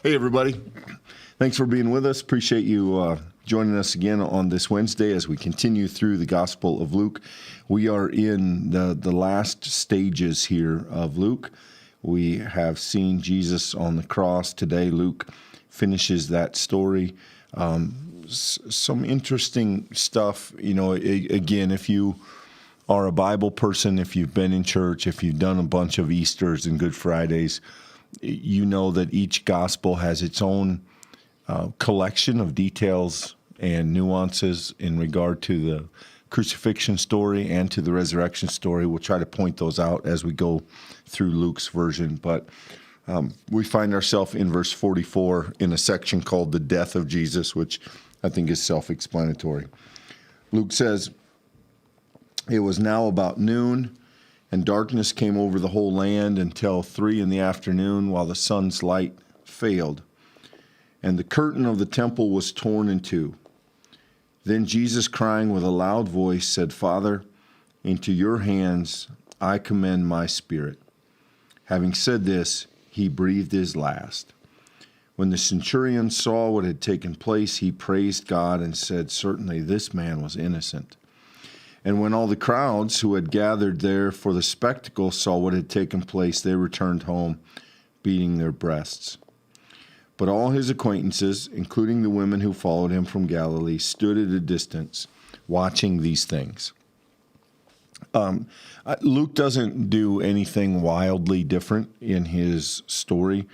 Hey, everybody. Thanks for being with us. Appreciate you joining us again on this Wednesday as we continue through the Gospel of Luke. We are in the last stages here of Luke. We have seen Jesus on the cross. Today, Luke finishes that story. Some interesting stuff. You know, again, if you are a Bible person, if you've been in church, if you've done a bunch of Easters and Good Fridays, you know that each gospel has its own collection of details and nuances in regard to the crucifixion story and to the resurrection story. We'll try to point those out as we go through Luke's version. But we find ourselves in verse 44 in a section called the death of Jesus, which I think is self-explanatory. Luke says, "It was now about noon, and darkness came over the whole land until 3 p.m, while the sun's light failed. And the curtain of the temple was torn in two. Then Jesus, crying with a loud voice, said, 'Father, into your hands I commend my spirit.' Having said this, he breathed his last. When the centurion saw what had taken place, he praised God and said, 'Certainly this man was innocent.' And when all the crowds who had gathered there for the spectacle saw what had taken place, they returned home, beating their breasts. But all his acquaintances, including the women who followed him from Galilee, stood at a distance, watching these things." Luke doesn't do anything wildly different in his story.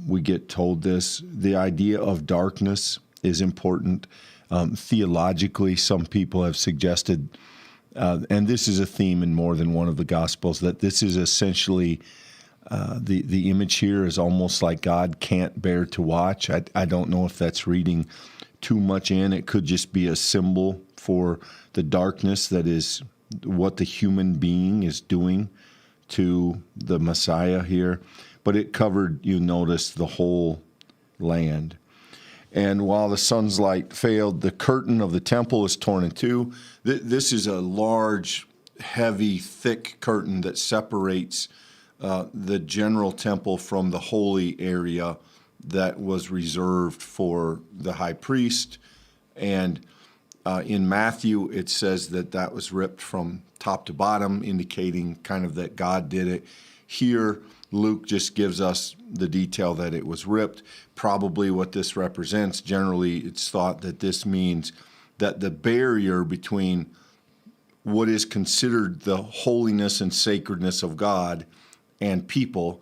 We get told this. The idea of darkness is important. Theologically, some people have suggested, and this is a theme in more than one of the Gospels, that this is essentially the image here is almost like God can't bear to watch. I don't know if that's reading too much in. It could just be a symbol for the darkness that is what the human being is doing to the Messiah here. But it covered, you notice, the whole land. And while the sun's light failed, the curtain of the temple is torn in two. This is a large, heavy, thick curtain that separates the general temple from the holy area that was reserved for the high priest. And in Matthew, it says that was ripped from top to bottom, indicating kind of that God did it. Here, Luke just gives us the detail that it was ripped. Probably what this represents, generally it's thought that this means that the barrier between what is considered the holiness and sacredness of God and people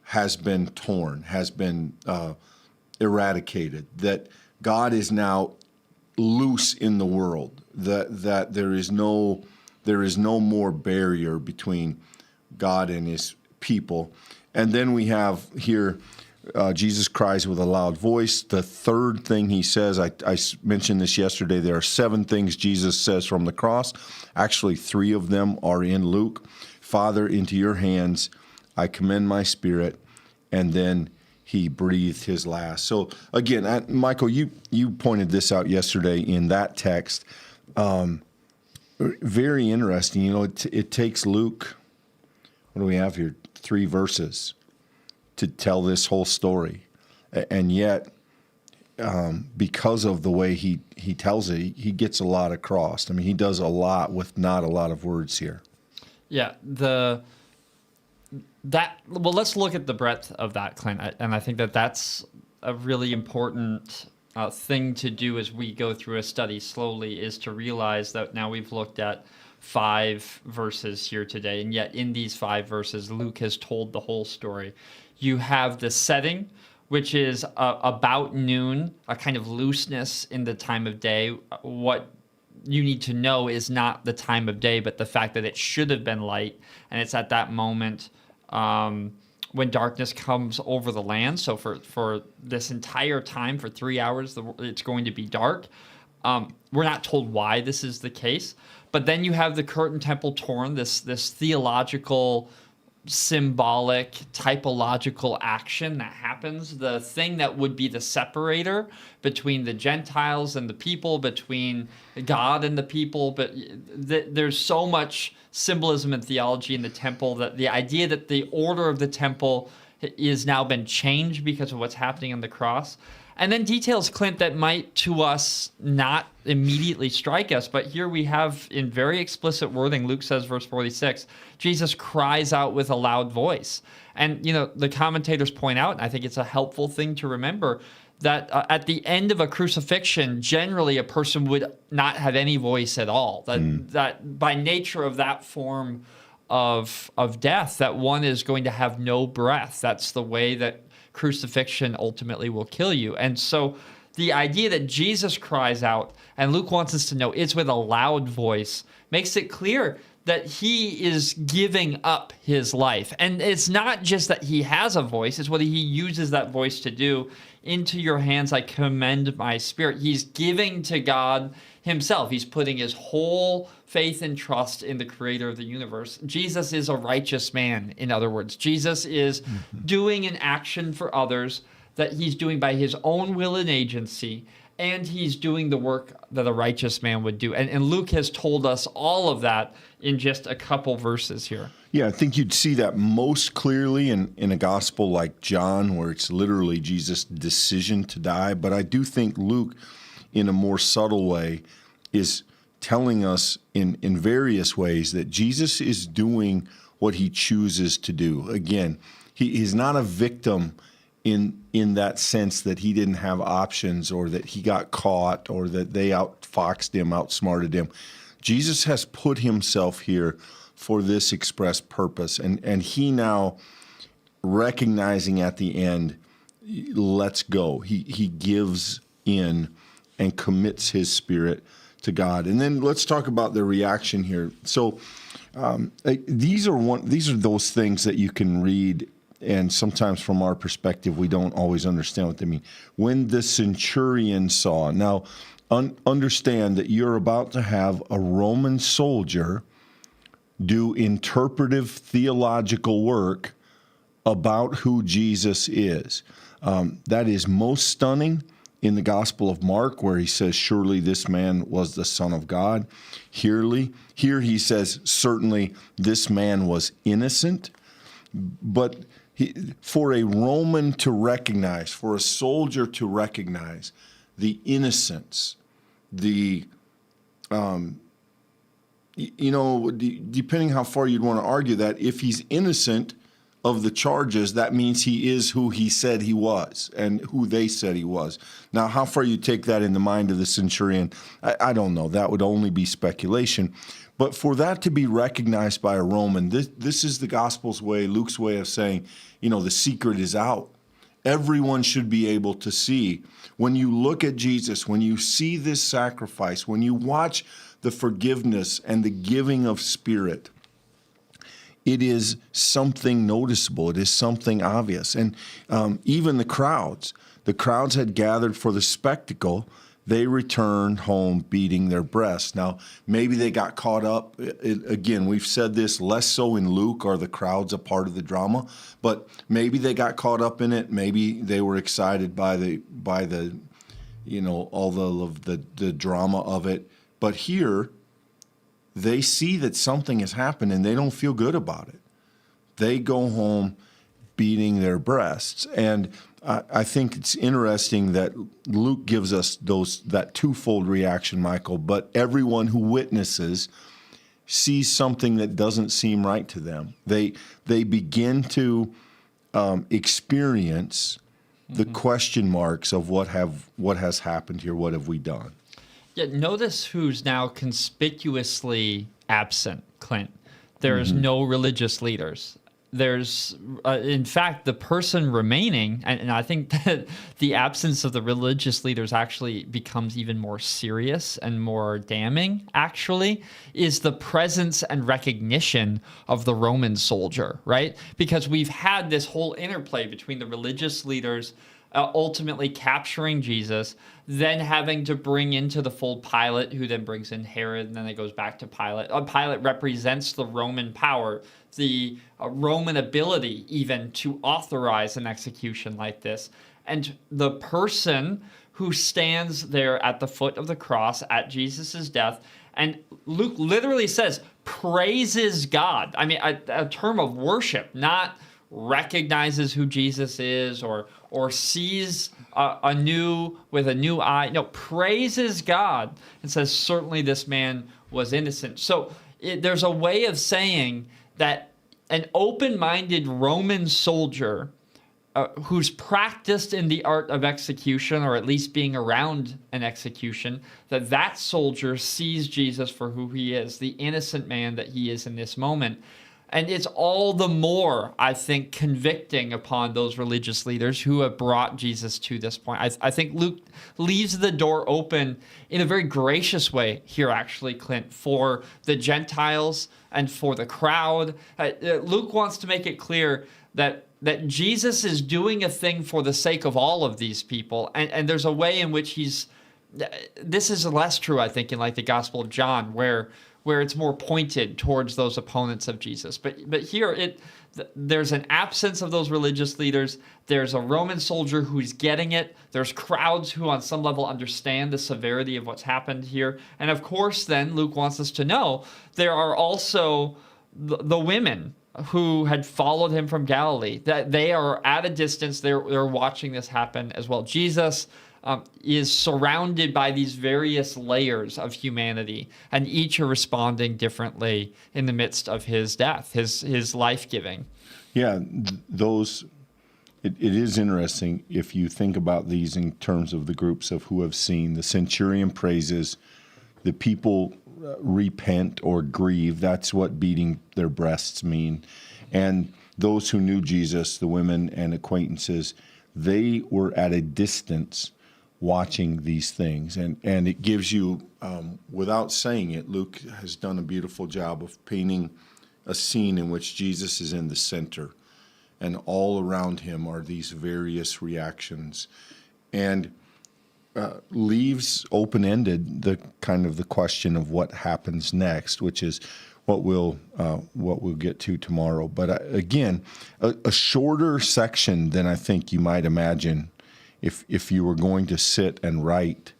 has been torn, has been eradicated, that God is now loose in the world, that there is no more barrier between God and his people. And then we have here, Jesus cries with a loud voice. The third thing he says, I mentioned this yesterday, there are 7 things Jesus says from the cross. Actually, 3 of them are in Luke. "Father, into your hands I commend my spirit," and then he breathed his last. So again, Michael, you pointed this out yesterday in that text. Very interesting. You know, it takes Luke, what do we have here? 3 verses to tell this whole story. And yet, because of the way he tells it, he gets a lot across. I mean, he does a lot with not a lot of words here. Yeah, well, let's look at the breadth of that, Clint. And I think that's a really important thing to do as we go through a study slowly, is to realize that now we've looked at 5 verses here today, and yet in these 5 verses, Luke has told the whole story. You have the setting, which is about noon, a kind of looseness in the time of day. What you need to know is not the time of day, but the fact that it should have been light, and it's at that moment when darkness comes over the land. So for this entire time, for 3 hours, it's going to be dark. We're not told why this is the case, but then you have the curtain temple torn, this theological, symbolic, typological action that happens, the thing that would be the separator between the Gentiles and the people, between God and the people. But there's so much symbolism and theology in the temple, that the idea that the order of the temple is now been changed because of what's happening on the cross. And then details, Clint, that might to us not immediately strike us, but here we have in very explicit wording, Luke says, verse 46, Jesus cries out with a loud voice. And, the commentators point out, and I think it's a helpful thing to remember, that at the end of a crucifixion, generally a person would not have any voice at all. That by nature of that form of death, that one is going to have no breath. That's the way that crucifixion ultimately will kill you. And so the idea that Jesus cries out, and Luke wants us to know it's with a loud voice, makes it clear that he is giving up his life. And it's not just that he has a voice, it's what he uses that voice to do. Into your hands I commend my spirit. He's giving to God himself. He's putting his whole faith and trust in the creator of the universe. Jesus is a righteous man, in other words. Jesus is doing an action for others that he's doing by his own will and agency, and he's doing the work that a righteous man would do. And Luke has told us all of that in just a couple verses here. Yeah, I think you'd see that most clearly in a gospel like John, where it's literally Jesus' decision to die. But I do think Luke, in a more subtle way, is telling us in various ways that Jesus is doing what he chooses to do. Again, he's not a victim in that sense that he didn't have options or that he got caught or that they outfoxed him, outsmarted him. Jesus has put himself here for this express purpose. And he now, recognizing at the end, let's go. He gives in and commits his spirit to God. And then let's talk about the reaction here. So these are those things that you can read, and sometimes from our perspective, we don't always understand what they mean. When the centurion saw, now understand that you're about to have a Roman soldier do interpretive theological work about who Jesus is. That is most stunning in the Gospel of Mark, where he says, surely this man was the Son of God. Here he says, certainly this man was innocent. But for a Roman to recognize, for a soldier to recognize the innocence, depending how far you'd want to argue that, if he's innocent of the charges, that means he is who he said he was and who they said he was. Now, how far you take that in the mind of the centurion, I don't know. That would only be speculation. But for that to be recognized by a Roman, this is the gospel's way, Luke's way of saying, the secret is out. Everyone should be able to see. When you look at Jesus, when you see this sacrifice, when you watch the forgiveness and the giving of spirit, it is something noticeable. It is something obvious. And even the crowds had gathered for the spectacle. They returned home beating their breasts. Now, maybe they got caught up. Again, we've said this, less so in Luke, are the crowds a part of the drama, but maybe they got caught up in it. Maybe they were excited by the all of the drama of it. But here, they see that something has happened and they don't feel good about it. They go home beating their breasts. And I think it's interesting that Luke gives us that twofold reaction, Michael, but everyone who witnesses sees something that doesn't seem right to them. They begin to experience the question marks of what has happened here, what have we done? Yeah, notice who's now conspicuously absent, Clint. There's no religious leaders. There's, in fact, the person remaining, and I think that the absence of the religious leaders actually becomes even more serious and more damning, actually, is the presence and recognition of the Roman soldier, right? Because we've had this whole interplay between the religious leaders ultimately capturing Jesus, then having to bring into the fold Pilate, who then brings in Herod, and then it goes back to Pilate. Pilate represents the Roman power, the Roman ability even to authorize an execution like this. And the person who stands there at the foot of the cross at Jesus' death, and Luke literally says, praises God. I mean, a term of worship, not recognizes who Jesus is or sees anew with a new eye. No, praises God and says, certainly this man was innocent. So there's a way of saying that an open-minded Roman soldier who's practiced in the art of execution, or at least being around an execution, that soldier sees Jesus for who he is, the innocent man that he is in this moment. And it's all the more, I think, convicting upon those religious leaders who have brought Jesus to this point. I think Luke leaves the door open in a very gracious way here, actually, Clint, for the Gentiles and for the crowd. Luke wants to make it clear that Jesus is doing a thing for the sake of all of these people. And there's a way in which this is less true, I think, in like the Gospel of John, where it's more pointed towards those opponents of Jesus. But here, there's an absence of those religious leaders. There's a Roman soldier who's getting it. There's crowds who on some level understand the severity of what's happened here. And of course, then, Luke wants us to know there are also the women who had followed him from Galilee, that they are at a distance. They're watching this happen as well. Jesus is surrounded by these various layers of humanity, and each are responding differently in the midst of his death, his life-giving. Yeah, it is interesting if you think about these in terms of the groups of who have seen. The centurion praises, the people repent or grieve. That's what beating their breasts mean. And those who knew Jesus, the women and acquaintances, they were at a distance watching these things. And it gives you, without saying it, Luke has done a beautiful job of painting a scene in which Jesus is in the center, and all around him are these various reactions. And leaves open-ended the kind of the question of what happens next, which is what we'll get to tomorrow. But again, a shorter section than I think you might imagine if you were going to sit and write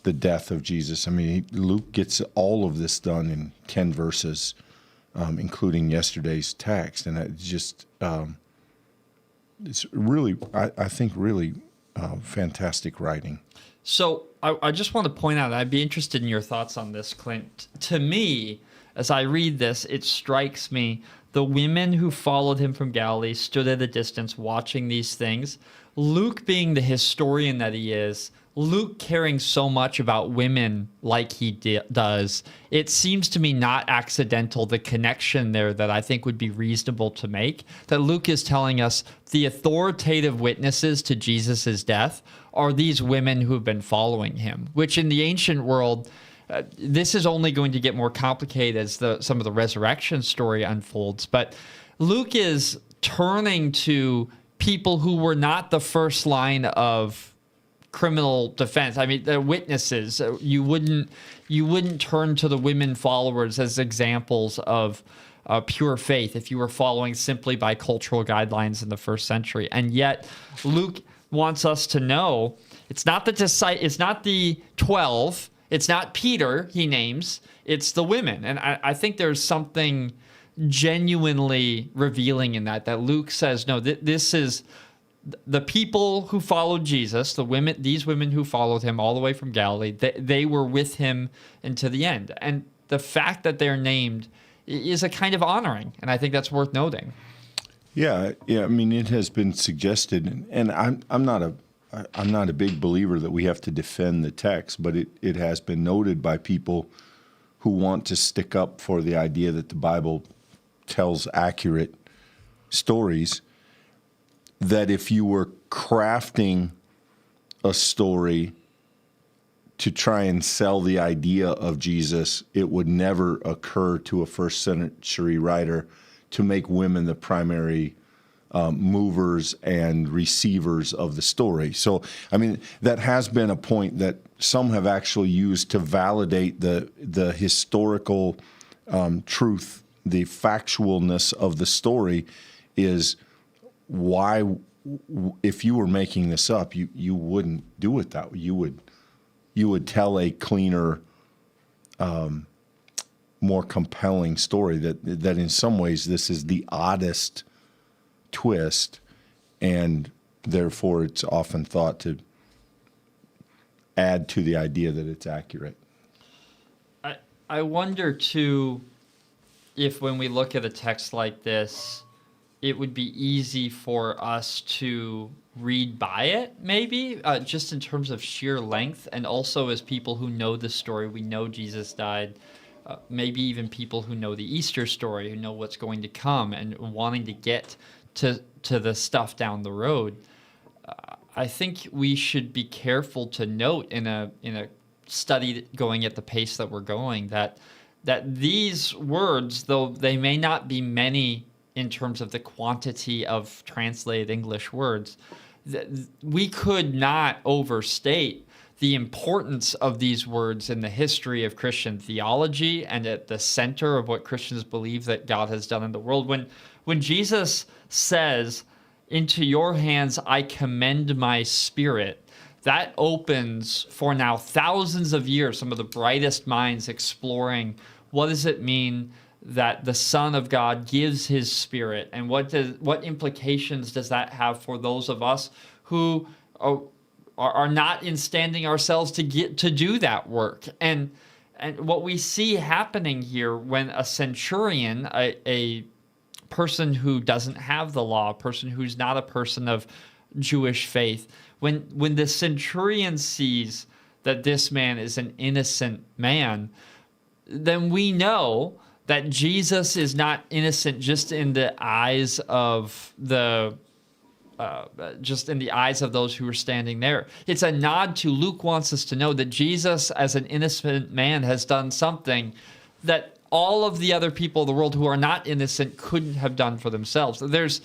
the death of Jesus. I mean, Luke gets all of this done in 10 verses, including yesterday's text, and it just it's really, I think, really. Fantastic writing. So I just want to point out, I'd be interested in your thoughts on this, Clint. To me, as I read this, it strikes me the women who followed him from Galilee stood at a distance watching these things. Luke, being the historian that he is, Luke caring so much about women like he does, it seems to me not accidental, the connection there that I think would be reasonable to make, that Luke is telling us the authoritative witnesses to Jesus' death are these women who have been following him, which in the ancient world, this is only going to get more complicated as some of the resurrection story unfolds. But Luke is turning to people who were not the first line of criminal defense. I mean, the witnesses. You wouldn't turn to the women followers as examples of pure faith if you were following simply by cultural guidelines in the first century. And yet, Luke wants us to know it's not the 12, it's not Peter he names, it's the women. And I think there's something genuinely revealing in that Luke says, no, this is the people who followed Jesus, these women who followed him all the way from Galilee, they were with him until the end. And the fact that they're named is a kind of honoring, and I think that's worth noting. Yeah. I mean, it has been suggested, and I'm not a big believer that we have to defend the text, but it has been noted by people who want to stick up for the idea that the Bible tells accurate stories, that if you were crafting a story to try and sell the idea of Jesus, it would never occur to a first century writer to make women the primary movers and receivers of the story. So, I mean, that has been a point that some have actually used to validate the historical truth, the factualness of the story is why, if you were making this up, you wouldn't do it that way. You would tell a cleaner, more compelling story that in some ways this is the oddest twist, and therefore it's often thought to add to the idea that it's accurate. I wonder, too, if when we look at a text like this, it would be easy for us to read by it, maybe, just in terms of sheer length, and also as people who know the story, we know Jesus died, maybe even people who know the Easter story, who know what's going to come, and wanting to get to the stuff down the road. I think we should be careful to note in a study going at the pace that we're going that these words, though they may not be many in terms of the quantity of translated English words, we could not overstate the importance of these words in the history of Christian theology and at the center of what Christians believe that God has done in the world. When Jesus says, "Into your hands I commend my spirit," that opens for now thousands of years some of the brightest minds exploring what does it mean that the Son of God gives his spirit, and what implications does that have for those of us who are not in standing ourselves to get to do that work. And what we see happening here when a centurion, a person who doesn't have the law, a person who's not a person of Jewish faith, when the centurion sees that this man is an innocent man, then we know that Jesus is not innocent just in the eyes of those who are standing there. It's a nod to Luke wants us to know that Jesus, as an innocent man, has done something that all of the other people of the world who are not innocent couldn't have done for themselves. There's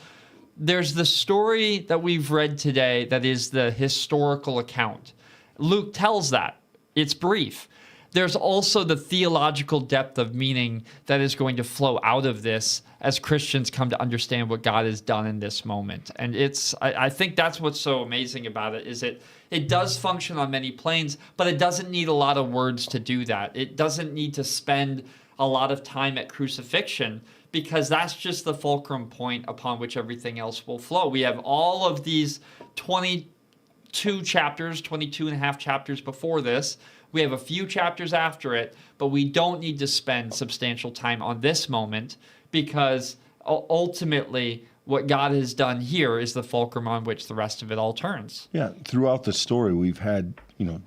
the story that we've read today that is the historical account. Luke tells that. It's brief. There's also the theological depth of meaning that is going to flow out of this as Christians come to understand what God has done in this moment. And I think that's what's so amazing about it, is it does function on many planes, but it doesn't need a lot of words to do that. It doesn't need to spend a lot of time at crucifixion, because that's just the fulcrum point upon which everything else will flow. We have all of these 22 and a half chapters before this. We have a few chapters after it, but we don't need to spend substantial time on this moment, because ultimately what God has done here is the fulcrum on which the rest of it all turns. Yeah, throughout the story, we've had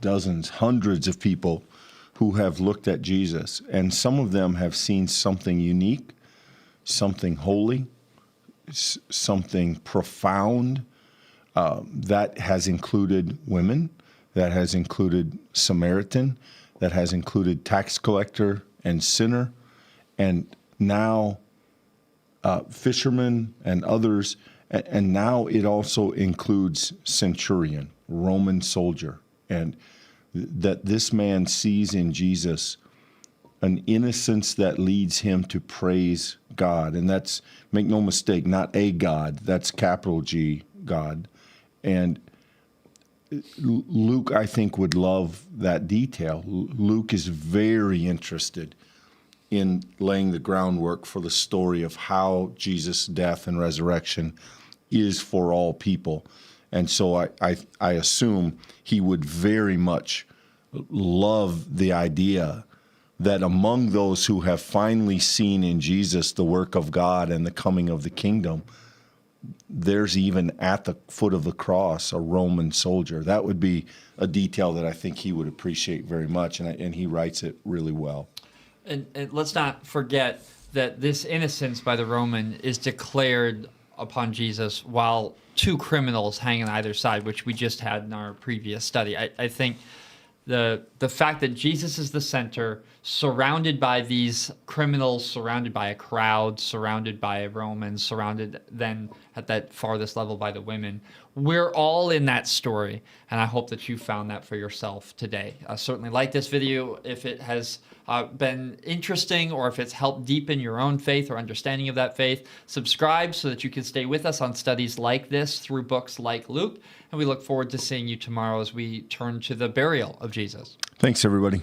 dozens, hundreds of people who have looked at Jesus, and some of them have seen something unique, something holy, something profound. That has included women, that has included Samaritan, that has included tax collector and sinner, and now fishermen and others, and now it also includes centurion, Roman soldier, and that this man sees in Jesus an innocence that leads him to praise God. And that's, make no mistake, not a God, that's capital G, God. And Luke, I think, would love that detail. Luke is very interested in laying the groundwork for the story of how Jesus' death and resurrection is for all people. And so I assume he would very much love the idea that among those who have finally seen in Jesus the work of God and the coming of the kingdom, there's even at the foot of the cross a Roman soldier. That would be a detail that I think he would appreciate very much, and he writes it really well. And let's not forget that this innocence by the Roman is declared upon Jesus while two criminals hang on either side, which we just had in our previous study. I think the fact that Jesus is the center, surrounded by these criminals, surrounded by a crowd, surrounded by Romans, surrounded then at that farthest level by the women, we're all in that story, and I hope that you found that for yourself today. Certainly like this video if it has been interesting, or if it's helped deepen your own faith or understanding of that faith. Subscribe so that you can stay with us on studies like this through books like Luke, and we look forward to seeing you tomorrow as we turn to the burial of Jesus. Thanks, everybody.